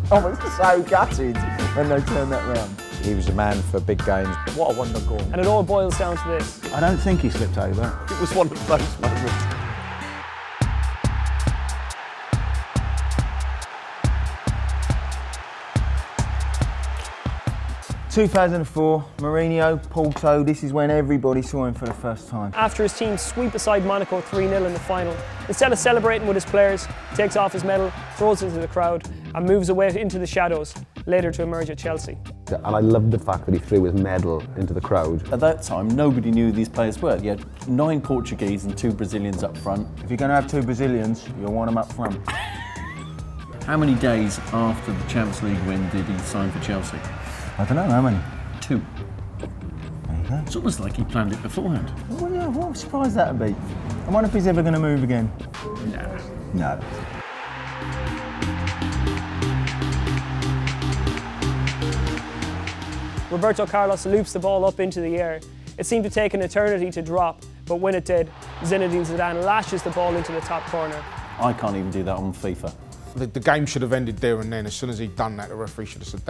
I was so gutted when they turned that round. He was a man for big games. What a wonder goal. And it all boils down to this. I don't think he slipped over. It was one of those moments. 2004, Mourinho, Porto, this is when everybody saw him for the first time. After his team sweep aside Monaco 3-0 in the final, instead of celebrating with his players, he takes off his medal, throws it into the crowd and moves away into the shadows, later to emerge at Chelsea. And I loved the fact that he threw his medal into the crowd. At that time, nobody knew who these players were. You had 9 Portuguese and 2 Brazilians up front. If you're going to have 2 Brazilians, you'll want them up front. How many days after the Champions League win did he sign for Chelsea? I don't know, how many? 2. There you go. It's almost like he planned it beforehand. Well, yeah, what a surprise that would be. I wonder if he's ever going to move again. No. Roberto Carlos loops the ball up into the air. It seemed to take an eternity to drop, but when it did, Zinedine Zidane lashes the ball into the top corner. I can't even do that on FIFA. The game should have ended there and then. As soon as he'd done that, the referee should have said,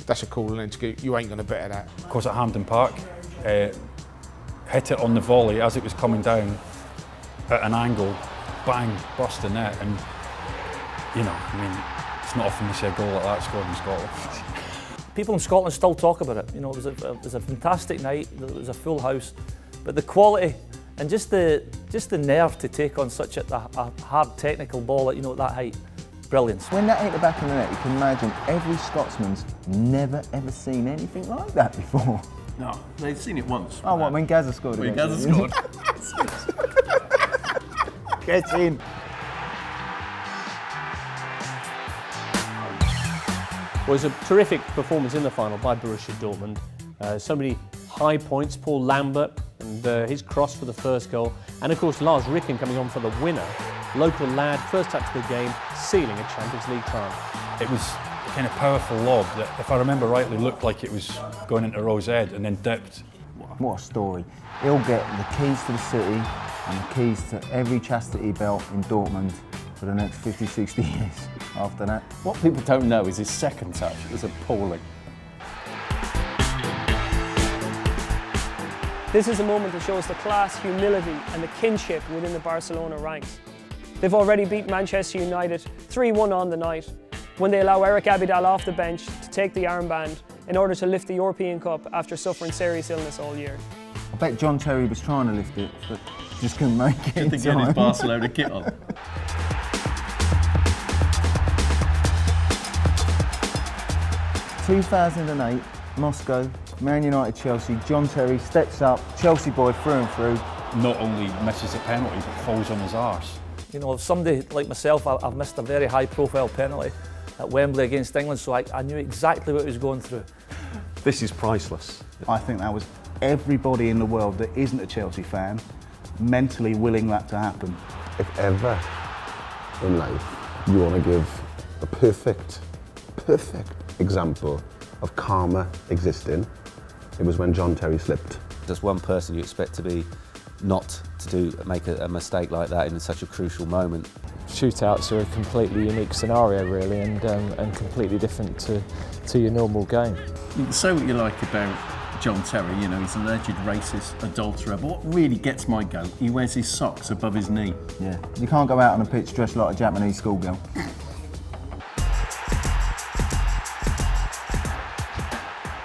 that's a call, and then you ain't going to better that. Of course, at Hampden Park, hit it on the volley as it was coming down at an angle, bang, burst the net, and you know, I mean, it's not often you see a goal like that scored in Scotland. People in Scotland still talk about it. You know, it was a fantastic night. It was a full house, but the quality and just the nerve to take on such a hard technical ball at, you know, at that height. Brilliance. When that hit the back of the net, you can imagine every Scotsman's never ever seen anything like that before. No, they've seen it once. Oh, what, when Gazza scored? When Gazza scored. Get in. Well, it was a terrific performance in the final by Borussia Dortmund. So many high points, Paul Lambert and his cross for the first goal, and of course Lars Ricken coming on for the winner. Local lad, first touch of the game, sealing a Champions League triumph. It was a kind of powerful lob that, if I remember rightly, looked like it was going into Rose Ed and then dipped. What a story. He'll get the keys to the city and the keys to every chastity belt in Dortmund for the next 50, 60 years after that. What people don't know is his second touch was appalling. This is a moment that shows the class, humility and the kinship within the Barcelona ranks. They've already beat Manchester United 3-1 on the night when they allow Eric Abidal off the bench to take the armband in order to lift the European Cup after suffering serious illness all year. I bet John Terry was trying to lift it, but just couldn't make it in To get his time. Barcelona kit on. ...2008, Moscow, Man United, Chelsea, John Terry steps up, Chelsea boy through and through. Not only misses the penalty, but falls on his arse. You know, somebody like myself, I've missed a very high-profile penalty at Wembley against England, so I knew exactly what he was going through. This is priceless. I think that was everybody in the world that isn't a Chelsea fan mentally willing that to happen. If ever in life you want to give a perfect example of karma existing, it was when John Terry slipped. There's one person you expect to be not to make a mistake like that in such a crucial moment. Shootouts are a completely unique scenario really, and completely different to your normal game. You can say what you like about John Terry, you know, he's an alleged racist adulterer, but what really gets my goat, he wears his socks above his knee. Yeah, you can't go out on a pitch dressed like a Japanese schoolgirl.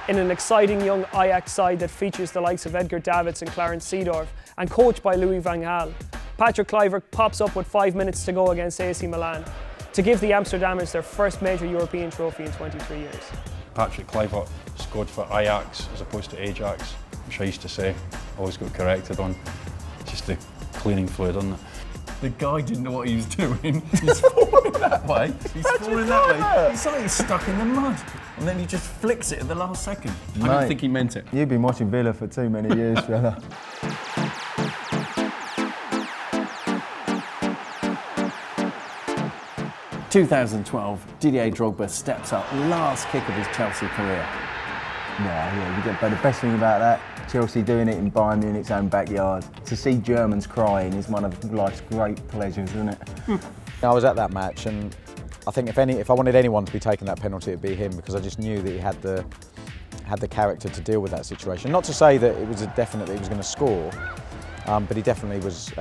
In an exciting young Ajax side that features the likes of Edgar Davids and Clarence Seedorf and coached by Louis van Gaal, Patrick Kluivert pops up with 5 minutes to go against AC Milan to give the Amsterdammers their first major European trophy in 23 years. Patrick Kluivert scored for Ajax as opposed to Ajax, which I used to say, always got corrected on. It's just the cleaning fluid, isn't it? The guy didn't know what he was doing. He's falling that way. He's falling that way. It's like he's stuck in the mud. And then he just flicks it at the last second. I don't think he meant it. You've been watching Villa for too many years, fella. In 2012, Didier Drogba steps up, last kick of his Chelsea career. Yeah, but the best thing about that, Chelsea doing it in Bayern Munich's own backyard. To see Germans crying is one of life's great pleasures, isn't it? I was at that match and I think if I wanted anyone to be taking that penalty, it'd be him, because I just knew that he had the character to deal with that situation. Not to say that it was a definite that he was going to score, but he definitely was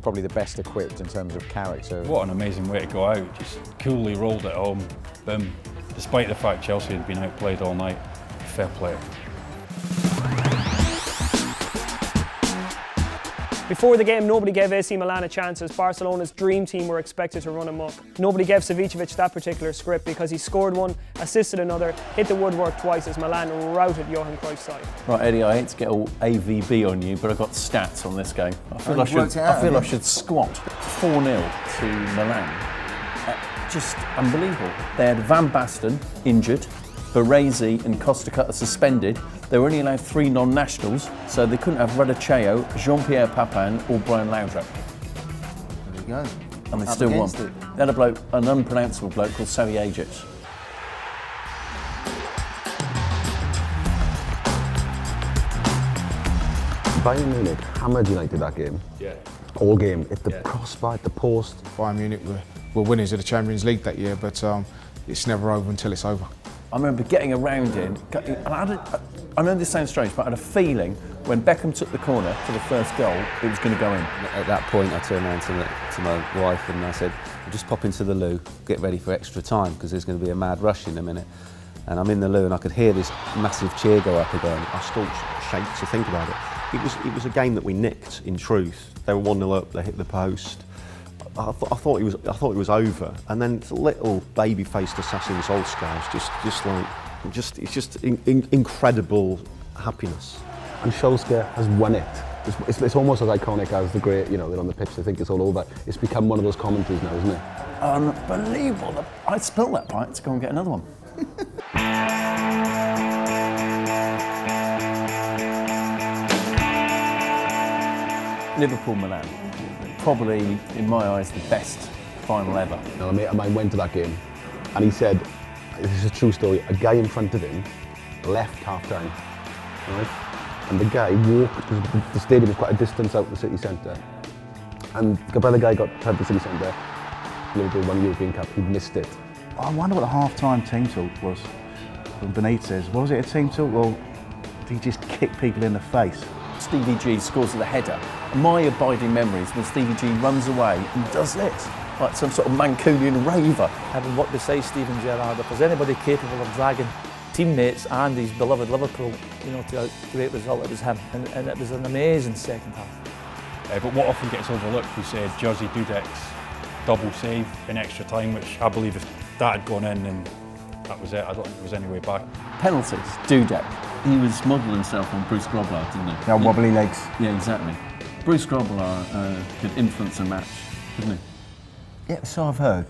probably the best equipped in terms of character. What an amazing way to go out, just coolly rolled it home, boom. Despite the fact Chelsea had been outplayed all night, fair play. Before the game, nobody gave AC Milan a chance as Barcelona's dream team were expected to run amok. Nobody gave Savicevic that particular script because he scored one, assisted another, hit the woodwork twice as Milan routed Johan Cruyff's side. Right, Eddie, I hate to get all AVB on you, but I've got stats on this game. I feel I should squat 4-0 to Milan. Just unbelievable. They had Van Basten injured, Baresi and Costa suspended. They were only allowed 3 non-nationals, so they couldn't have Radicchio, Jean-Pierre Papin or Brian Laudrup. There you go. And they still won. They had a bloke, an unpronounceable bloke called Savicevic. Bayern Munich hammered United that game. Yeah. All game. If the crossbar, the post. Bayern Munich were winners of the Champions League that year, but it's never over until it's over. I remember getting around in, and I know this sounds strange, but I had a feeling when Beckham took the corner for the first goal, it was going to go in. At that point, I turned around to my wife and I said, "We'll just pop into the loo, get ready for extra time, because there's going to be a mad rush in a minute." And I'm in the loo and I could hear this massive cheer go up again. I still shake to think about it. It was a game that we nicked, in truth. They were 1-0 up, they hit the post. I thought it was over, and then little baby-faced assassin Solskjaer it's just incredible happiness. And Solskjaer has won it. It's almost as iconic as the great, you know, they're on the pitch, they think it's all over. It's become one of those commentaries now, isn't it? Unbelievable. I spilled that pint to go and get another one. Liverpool Milan, probably in my eyes the best final ever. Now, a mate of mine went to that game and he said, this is a true story, a guy in front of him left half-time, right? And the guy walked, because the stadium was quite a distance out of the city centre, and by the guy got to the city centre, Liverpool won the European Cup, he'd missed it. I wonder what the half-time team talk was from Benitez. Was it a team talk, or did he just kick people in the face? Stevie G scores with a header. My abiding memories when Stevie G runs away and does this, like some sort of Mancunian raver. Having worked beside Steven Gerrard, if there's anybody capable of dragging teammates and his beloved Liverpool, you know, to a great result, it was him. And it was an amazing second half. But what often gets overlooked, we said Jerzy Dudek's double save in extra time, which I believe if that had gone in, then that was it. I don't think there was any way back. Penalties, Dudek. He was modelling himself on Bruce Grobbelaar, didn't he? Yeah, wobbly legs. Yeah, exactly. Bruce Grobbelaar could influence a match, couldn't he? Yeah, so I've heard.